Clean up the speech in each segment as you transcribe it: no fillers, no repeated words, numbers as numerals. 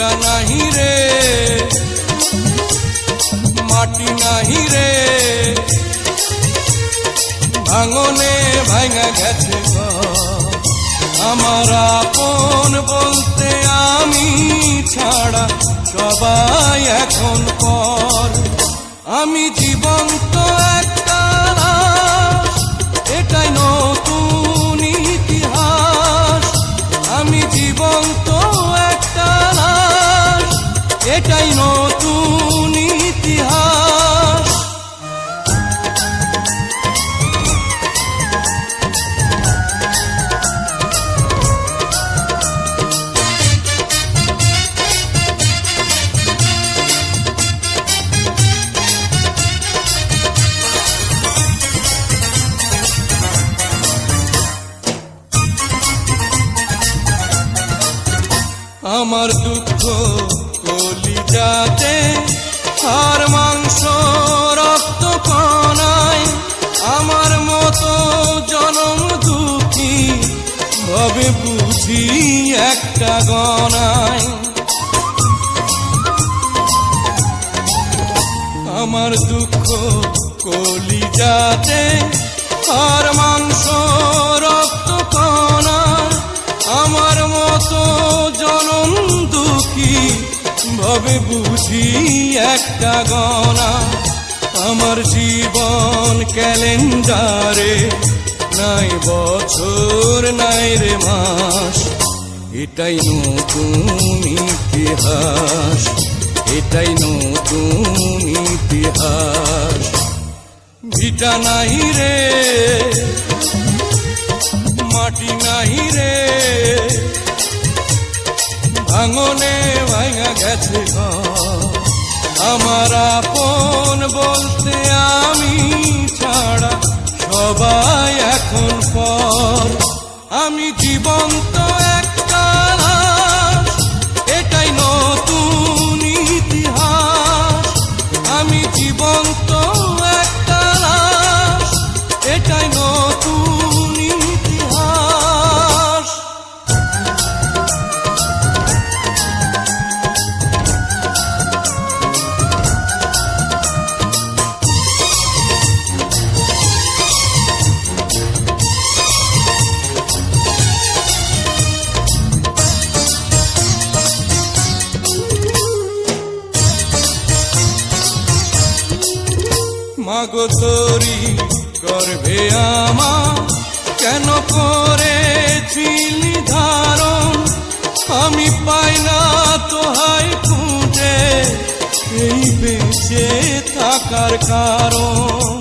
ভিটা নাহি রে, মাটি নাহি রে, ভাঙনে ভাঙা গেছে ঘর। আমার আপন বলতে আমি ছাড়া সবাই এখন পর। আমি জীবন্ত একটা লাশ, এটাই নতুন ইতিহাস। আমি জীবন্ত একটা লাশ, এটাই নতুন ইতিহাস। আমার দুঃখ কলিজাতে, আর মাংস রক্ত কণায়, আমার মতো জনম দুঃখী ভাবে বুঝি একটা গণায়। আমার দুঃখ কলিজাতে, আর মাংস রক্ত কণায়, আমার মতো জনম দুঃখী ভাবে বুঝি একটা গণা। আমার জীবন ক্যালেন্ডারে নাই বছর নাই রে মাস, এটাই নতুন ইতিহাস, এটাই নতুন ইতিহাস। ভিটা নাহি রে, মাটি নাহি রে, ভাঙনে ভাঙা গেছে ঘর। আমার আপন বলতে আমি ছাড়া সবাই এখন পর। আমি জীবন্ত একটা লাশ, এটাই নতুন ইতিহাস। আমি জীবন্ত একটা লাশ, এটাই নতুন ইতিহাস। মাগো তোরি গর্ভে আমার কেন করেছিলি ধারণ, আমি পাই না তোহাই খুঁজে এই বেঁচে থাকার কারণ।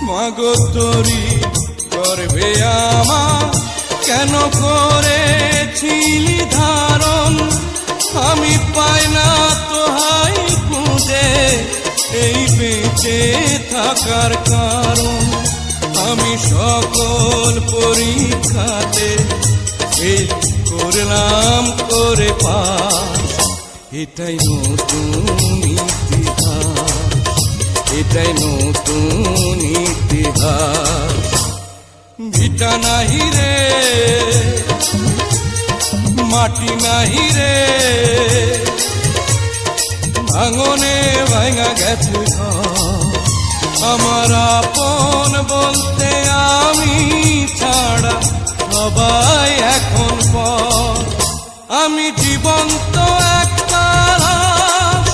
মাগো তোরি গর্ভে আমার কেন করেছিলি ধারণ, আমি পাই না তোহাই খুঁজে এই বেঁচে থাকার কারণ। আমি সকল পরীক্ষাতে ফেল করলাম করে পাস, এটাই নতুন ইতিহাস, এটাই নতুন ইতিহাস। ভিটা নাহি রে, মাটি নাহি রে, ভাঙনে ভাঙা গেছে ঘর। আমার আপন বলতে আমি ছাড়া সবাই এখন পর। আমি জীবন্ত একটা লাশ,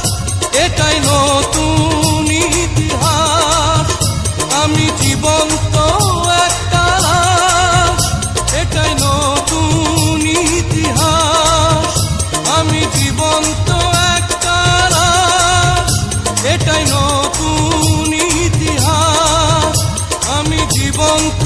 এটাই নতুন ইতিহাস। আমি জীবন্ত একটা লাশ, এটাই নতুন ইতিহাস। আমি জীবন্ত একটা লাশ, এটাই নতুন ইতিহাস। আমি জীবন্ত